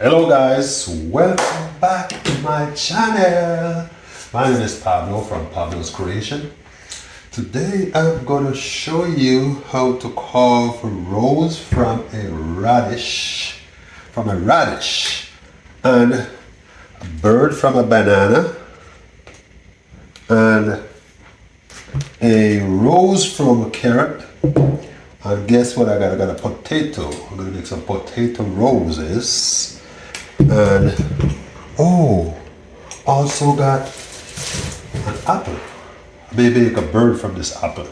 Hello guys, welcome back to my channel. My name is Pablo from Pablo's Creation. Today I'm going to show you how to carve a rose from a radish, and a bird from a banana, and a rose from a carrot. And guess what I got? I got a potato. I'm going to make some potato roses. And also got an apple. Maybe make a bird from this apple.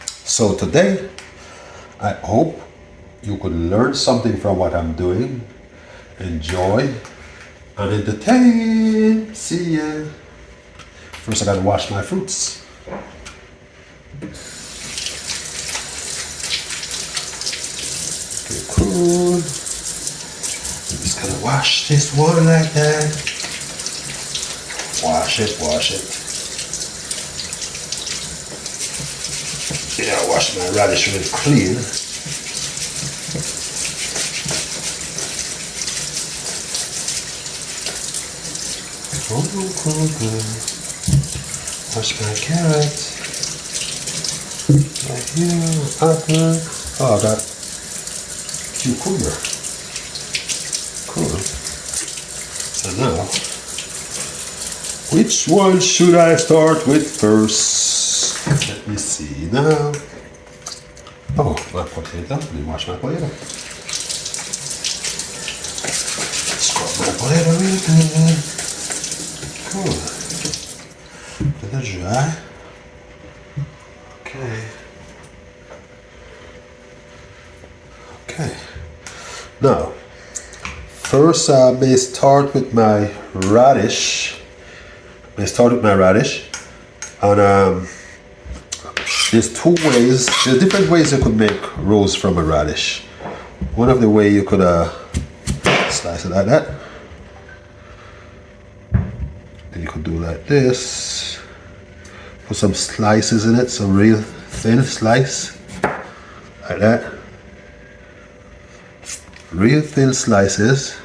So today, I hope you could learn something from what I'm doing, enjoy, and entertain. See ya. First, I gotta wash my fruits. Okay, cool. I'm just gonna wash this one like that. Wash it. Yeah, wash my radish really clean. Cool. Wash my carrot. Right here, apple. Oh, I got cucumber. Cool. So now, which one should I start with first? Let me see now. Oh, my potato. Let me wash my potato. Scrub my potato really good. Cool. Let it dry. Okay. Now, first I may start with my radish. And there's different ways you could make rose from a radish. One of the way you could slice it like that. Then you could do like this. Put some slices in it, some real thin slice. Like that. Real thin slices.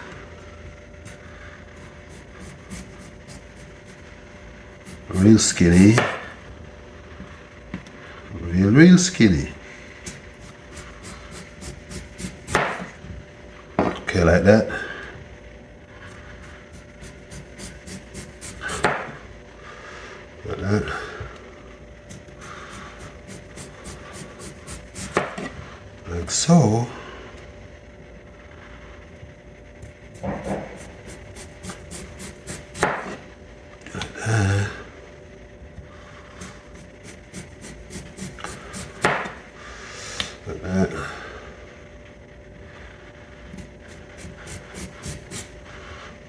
Real skinny. Real skinny. Okay, like that. Like that. Like so. Like that. Like that.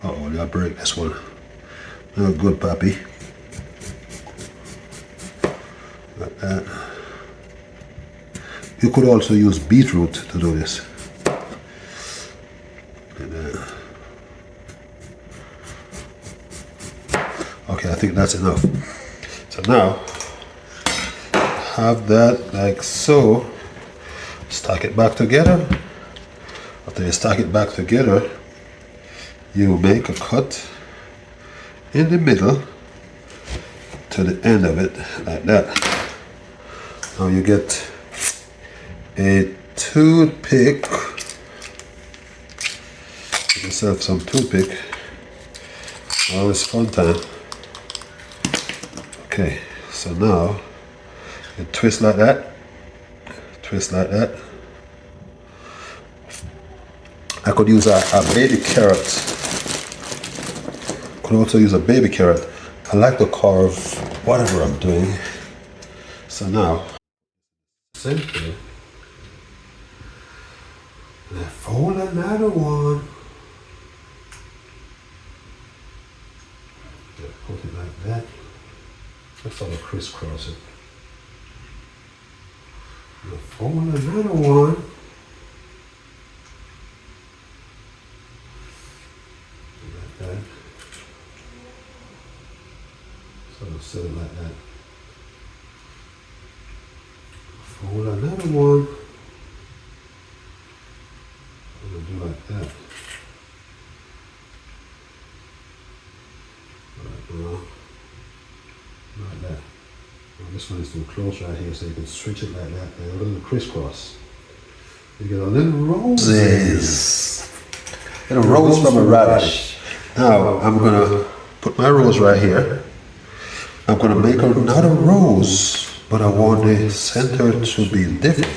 Uh-oh, I break this one. Not good, puppy. Like that. You could also use beetroot to do this. Like that. Okay, I think that's enough. So now, have that like so. Stack it back together. After you stack it back together, you make a cut in the middle to the end of it, like that. Now you get a toothpick. Get yourself some toothpick. Always fun time. Okay, so now you twist like that. Twist like that. I could use a baby carrot. Could also use a baby carrot. I like to carve whatever I'm doing. So now, simply, and fold another one. Put it like that. Let's sort of crisscross it. And fold another one. Like that. Sort of set it like that. Fold another one. I'm gonna do like that. Like that. Well, this one is too close right here, so you can switch it like that. And a little crisscross. You get a little roses. Little rose from a radish. Now I'm gonna put my rose right here. I'm gonna make another rose, but I want the center to be different.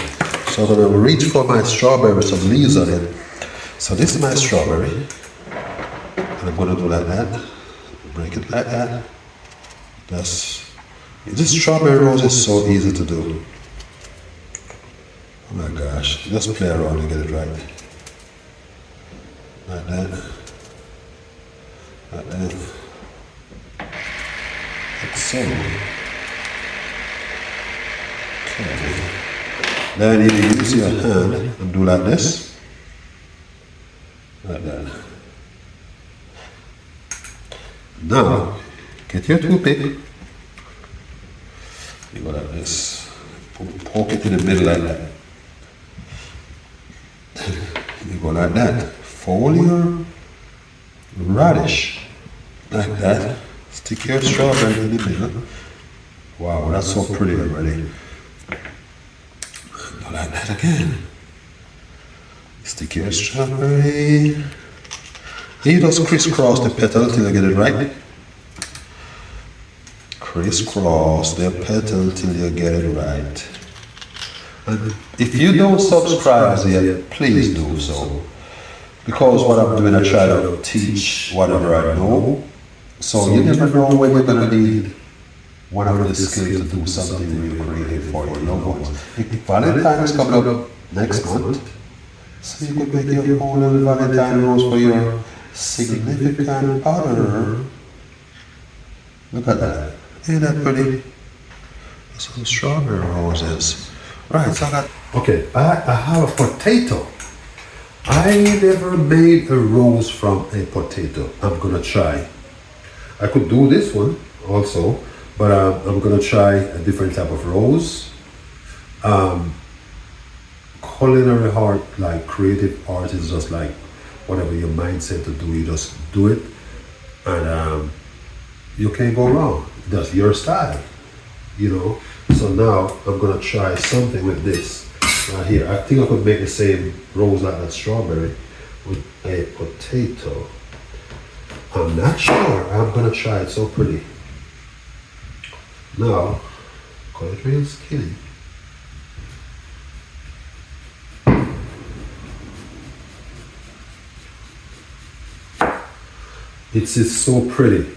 So I'm gonna reach for my strawberry with some leaves on it. So this is my strawberry. And I'm gonna do like that. Break it like that. This strawberry rose is so easy to do. Oh my gosh, just play around and get it right. Like that. Like that. Like so. Okay. Then you need to use your hand and do like this. Like that. Now, get your toothpick. You go like this. Poke it in the middle like that. You go like that. Fold your radish like that. Stick your strawberry in the middle. Wow, that's so pretty already. Go like that again. Stick your strawberry. And you just crisscross the petal till you get it right. Crisscross the petal till you get it right. And if you don't subscribe yet, please do so. Because what I'm doing, I try to teach whatever I know. So you never know when you're going to need one of the skills to do something really creative for your loved ones. Valentine's is coming up next month. So you could make your own little Valentine rose for your significant other. Look at that. Ain't that pretty? Some strawberry roses. Right, so I got... Okay, I have a potato. I never made a rose from a potato. I'm gonna try. I could do this one also, but I'm gonna try a different type of rose. Culinary art, like creative art, is just like whatever your mindset to do, you just do it, and you can't go wrong. That's your style, you know. So now I'm gonna try something with this right here. I think I could make the same rose like that strawberry with a potato. I'm not sure. I'm gonna try it. So pretty. Now, cut it real skinny. It's so pretty.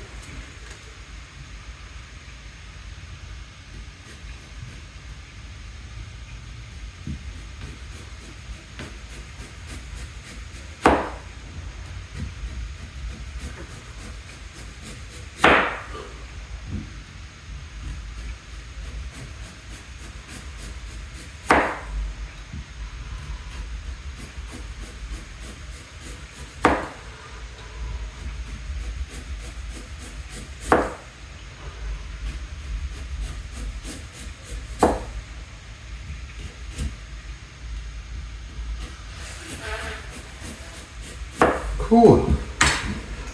Cool.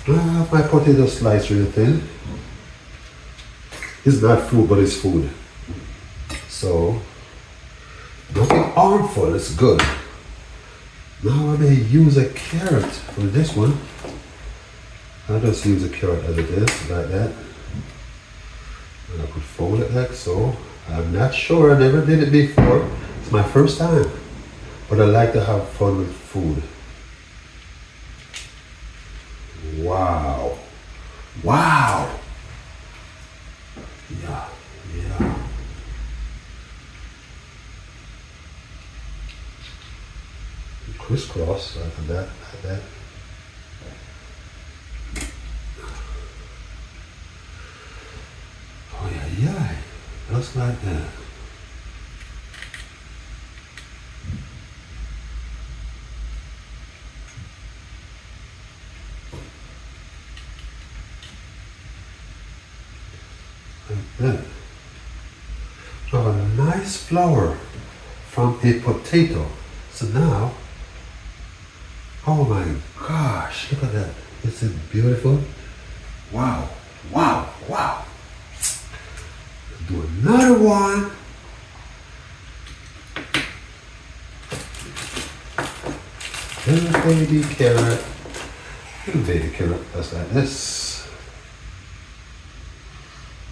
I have my potato sliced really thin. It's not food, but it's food. So, nothing harmful, it's good. Now I may use a carrot for this one. I'll just use a carrot as it is, like that. And I could fold it like so. I'm not sure, I never did it before. It's my first time. But I like to have fun with food. Wow. Wow. Yeah, yeah. Crisscross like that, like that. Oh yeah, yeah. Just like that. Like that. So a nice flower from a potato. So now, oh my gosh, look at that. Isn't it beautiful? Wow. Wow, wow. Do another one. Little baby carrot. Little baby carrot, just like this.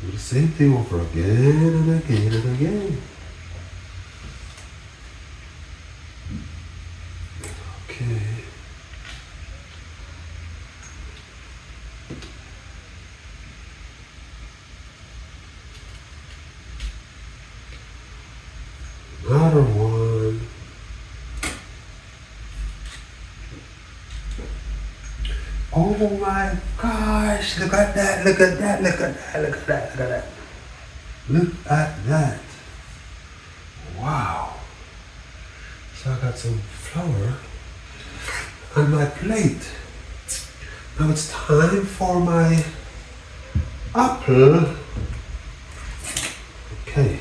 Do the same thing over again and again and again. Okay. Another one. Oh my gosh, look at that, look at that, look at that, look at that, look at that. Look at that. Wow. So I got some flour on my plate. Now it's time for my apple. Okay.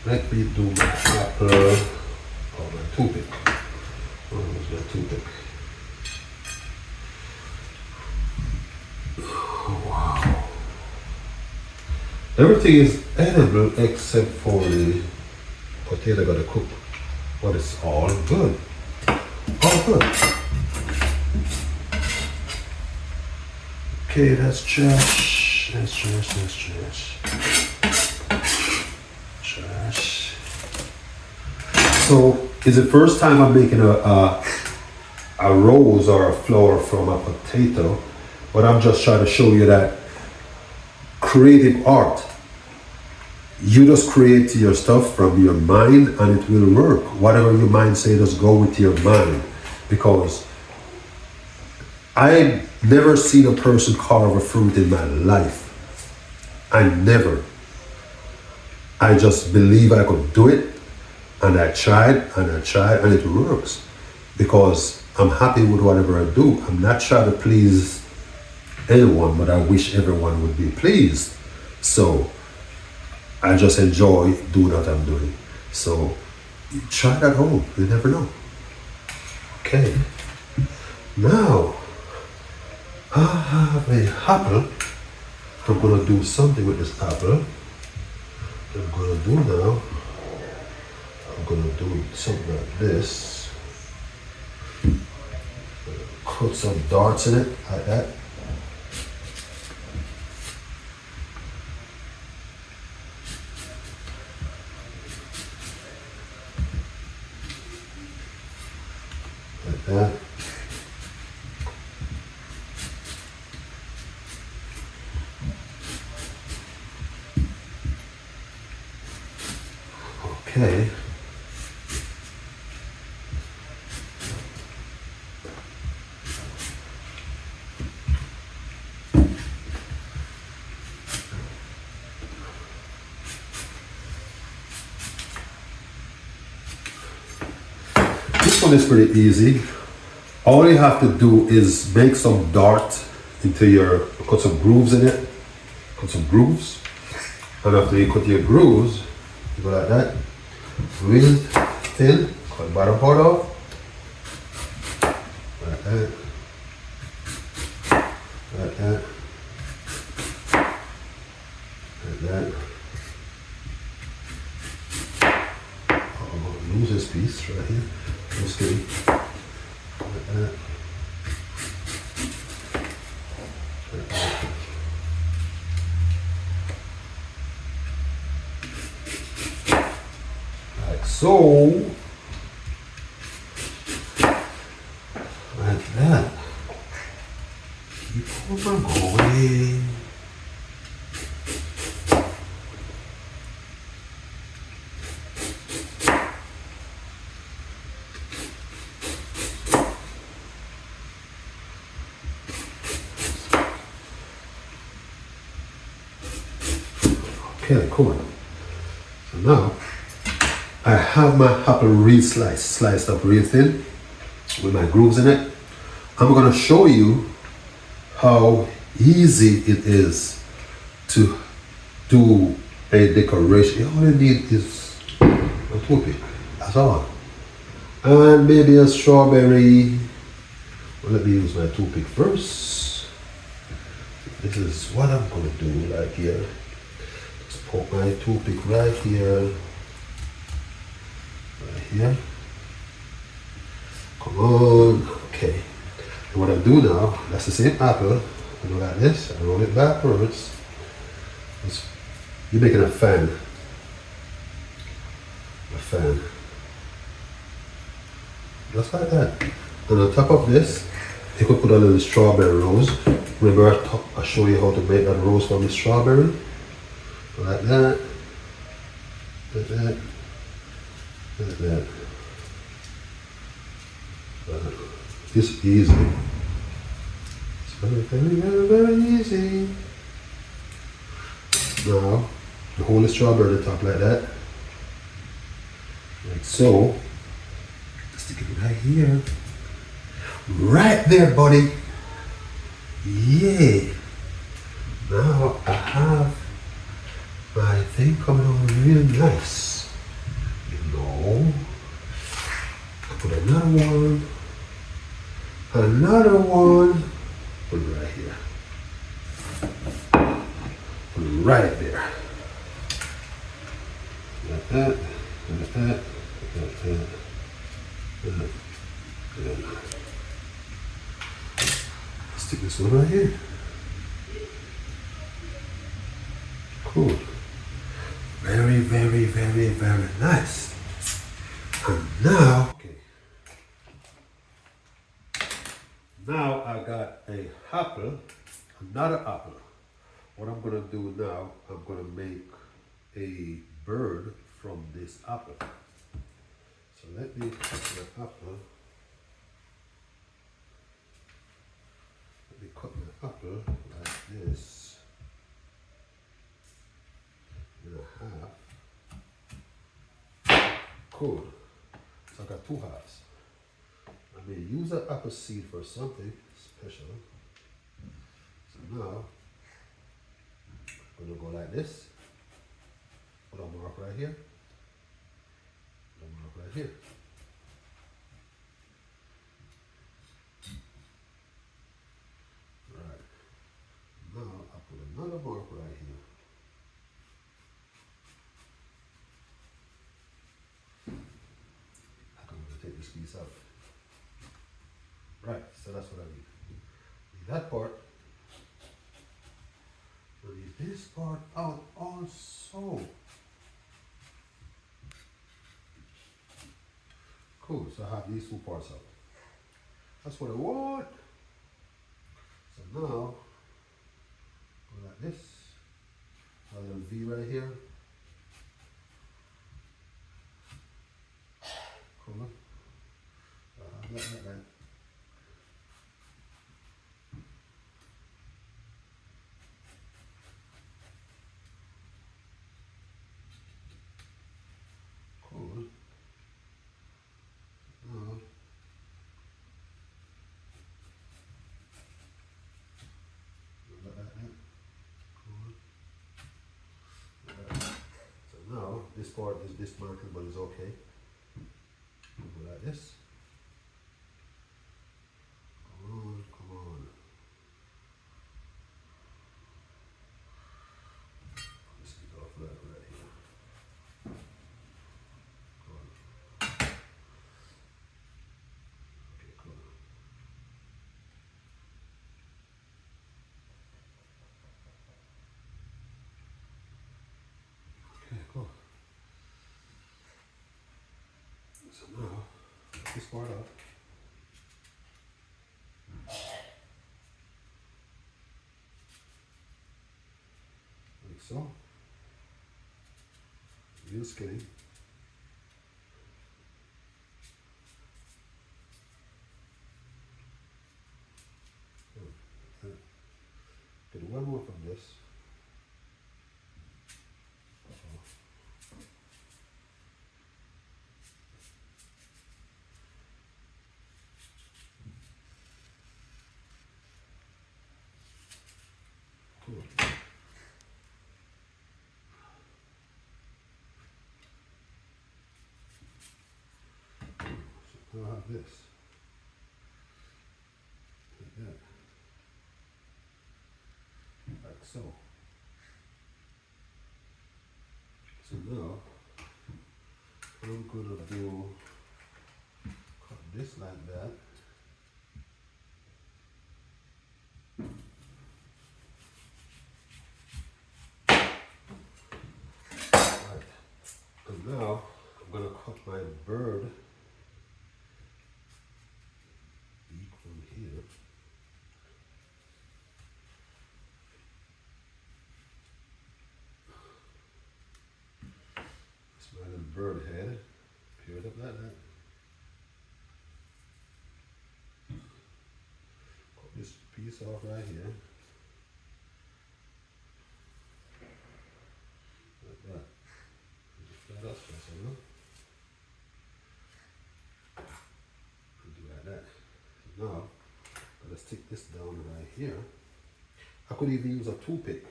Let me do my apple. Oh, my toothpick. Oh, where's my toothpick? Oh, wow. Everything is edible except for the potato gotta cook. But it's all good. All good. Okay, that's trash. That's trash, that's trash. Trash. So, it's the first time I'm making a rose or a flower from a potato, but I'm just trying to show you that creative art. You just create your stuff from your mind and it will work. Whatever your mind says, just go with your mind. Because I've never seen a person carve a fruit in my life. I never. I just believe I could do it. And I tried and it works. Because I'm happy with whatever I do. I'm not trying to please anyone, but I wish everyone would be pleased. So I just enjoy doing what I'm doing. So try it at home, you never know. Okay, now I have a apple. I'm gonna do something with this apple. I'm gonna do now, I'm gonna do something like this. Put some darts in it, like that. Like that. Okay. This one is pretty easy. All you have to do is make some dart into your, cut some grooves in it, cut some grooves. And after you cut your grooves, you go like that, real thin, cut the bottom part off, like that, like that, like that. Oh, I'm gonna lose this piece right here. Just kidding. Like that. Like that. Like so. Like that. Keep on going. Okay, cool. So now I have my apple real sliced up real thin with my grooves in it. I'm gonna show you how easy it is to do a decoration. All you need is a toothpick, that's all. And maybe a strawberry. Well, let me use my toothpick first. this is what I'm gonna do like here. Just poke my toothpick right here. Right here. Come on. Okay. And what I do now, that's the same apple. I go like this, I roll it backwards. You're making a fan. A fan. Just like that. And on top of this, you could put a little strawberry rose. Remember I show you how to make that rose from the strawberry? Like that. Like that. Like that. It's easy. It's very, very, very, very easy. Now, the whole strawberry at the top like that. Like so. Stick it right here. Right there, buddy. Yeah. Now I have my thing coming on real nice. You know. I put another one. Another one. Put it right here. Put it right there. Like that. Like that. Like that. Stick this one right here. Cool. Very, very, very, very nice. And now, okay. Now I got a apple, another apple. What I'm gonna do now, I'm gonna make a bird from this apple. So let me cut the apple. Let me cut my apple like this in half. Cool. So I got two halves. I may use an apple seed for something special. So now I'm gonna go like this. Put a mark right here. Put a mark right here. Right. Now I put another mark right here. I'm gonna take this piece out. Right, so that's what I need. Leave that part. Leave this part out also. Cool, so I have these two parts out. That's what I want. So now, go like this. A little V right here. Cool. Like that. Cool. Now, like that. Cool. Like that. So now, this part is dismantled, but it's okay. Go like this. Come on. This is off right here. Cool. Okay, cool. Okay, cool. So now, take this part out. Like so. Real skinny. Get one more from this. Cool. So now I have this. Like that. so. So now I'm gonna do cut this like that. Right. And now I'm gonna cut my bird beak from here. It's my little bird head. Peel it up like that. Cut this piece off right here. Like that. Just flat out first, you know? And do like that. So now, I'm gonna stick this down right here. I could even use a toothpick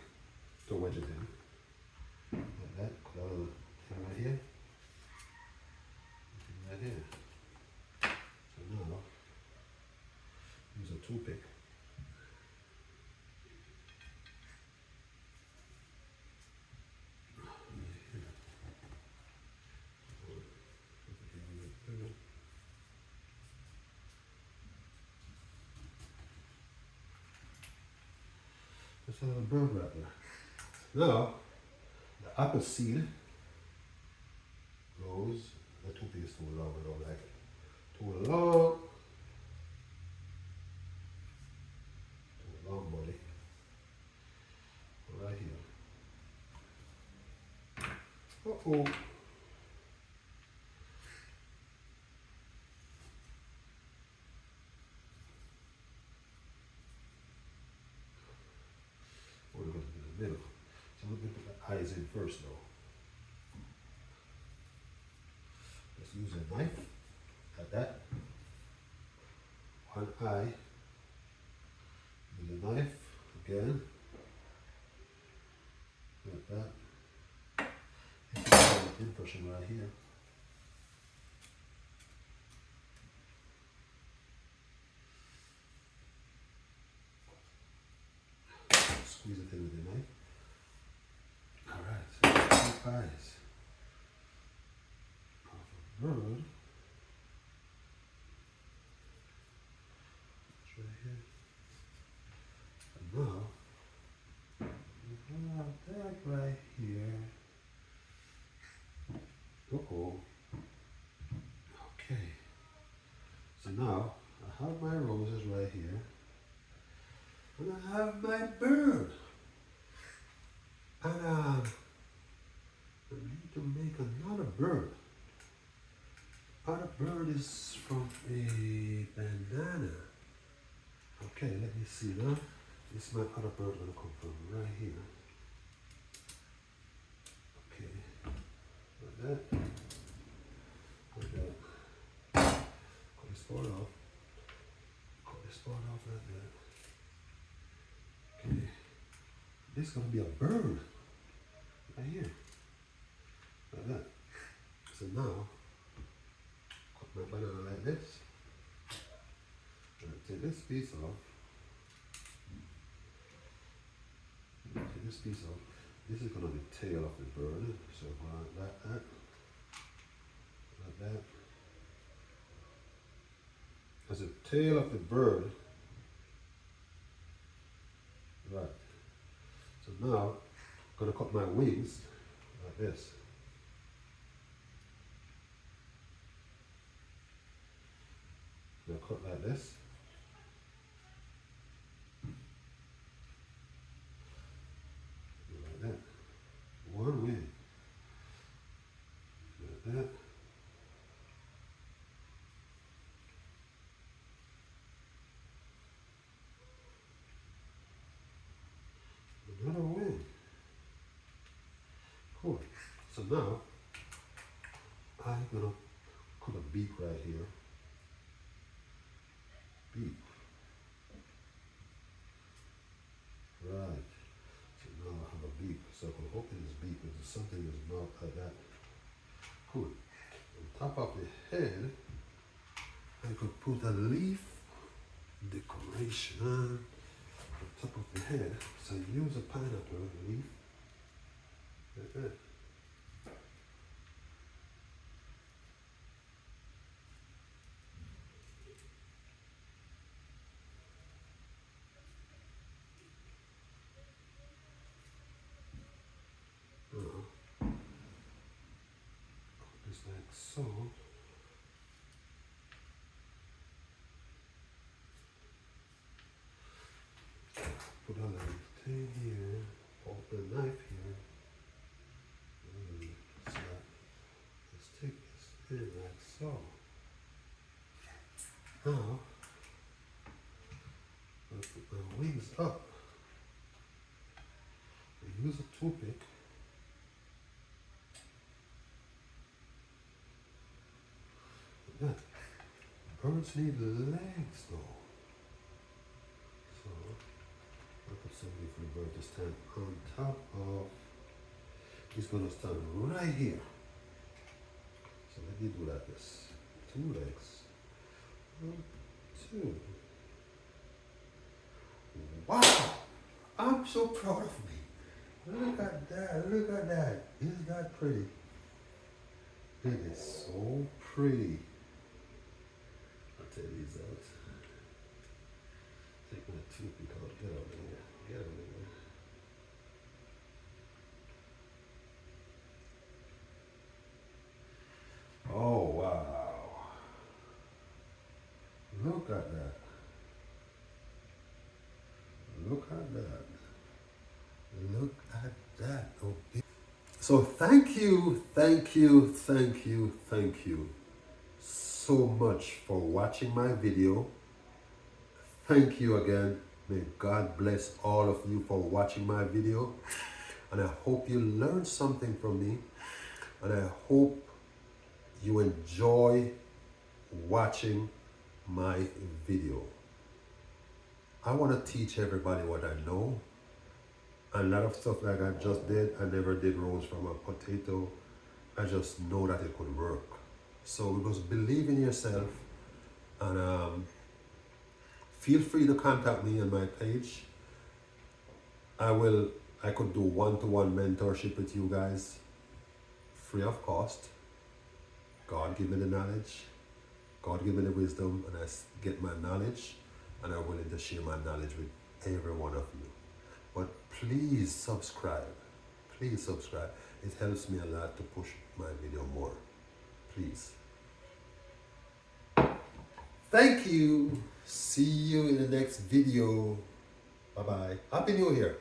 to wedge it in. Like that. Put a little thing right here. Right here. So now, use a toothpick. Just a little bird right there. Now, the apple seed goes, the toothpick is too long, I don't like it. Too long. Too long, buddy. Right here. Uh-oh. We're going to do the middle. So we're going to put the eyes in first though. Let's use a knife, like that. One eye. Use a knife, again. Like that. Impression right here. Squeeze it in with the knife. Alright, so two eyes of a bird. It's right here. And now, we have that right here. Uh-oh. Okay. So now, I have my roses right here. And I have my bird. And I need to make another bird. Other bird is from a bandana. Okay, let me see now. This is my other bird gonna come from right here. Okay, like that. Like that. Cut this part off. Cut this part off like that. Okay. This is gonna be a bird. Right here. Like that. So now, cut my banana like this. And take this piece off. Take this piece off. This is gonna be the tail of the bird. So like that. Like that. As the tail of the bird. Right. So now, I'm gonna cut my wings like this. I'm gonna cut like this. Like that. One wing. Like that. Another wing. Cool. So now, I'm gonna put a beak right here. Beak. Right. So now I have a beak. So I can open this beak with something that's not like that. Cool. On top of the head, I could put a leaf decoration on top of the head. So use a pineapple leaf. Just like so. Put a little thing here, hold the knife here. So let's take this in like so. Now, I'll put my wings up. I use a toothpick. Yeah. Birds need legs though. So I'll put something for the bird to stand on top of. He's gonna stand right here. So let me do like this. 2 legs. 1, 2. Wow! I'm so proud of me. Look at that, look at that. Isn't that pretty? It is so pretty. I'll take these out. Take my toothpick out. Get out of here. Get out of here. Oh, wow. Look at that. Look at that. Look at that. Okay. So thank you, thank you, thank you, thank you so much for watching my video. Thank you again. May God bless all of you for watching my video. And I hope you learned something from me. And I hope you enjoy watching my video. I want to teach everybody what I know. A lot of stuff like I just did, I never did rolls from a potato. I just know that it could work. So just believe in yourself, and feel free to contact me on my page. I could do one-to-one mentorship with you guys, free of cost. God give me the knowledge, God give me the wisdom, and I get my knowledge, and I'm willing to share my knowledge with every one of you. But please subscribe. Please subscribe. It helps me a lot to push my video more. Please. Thank you. See you in the next video. Bye-bye. Happy New Year.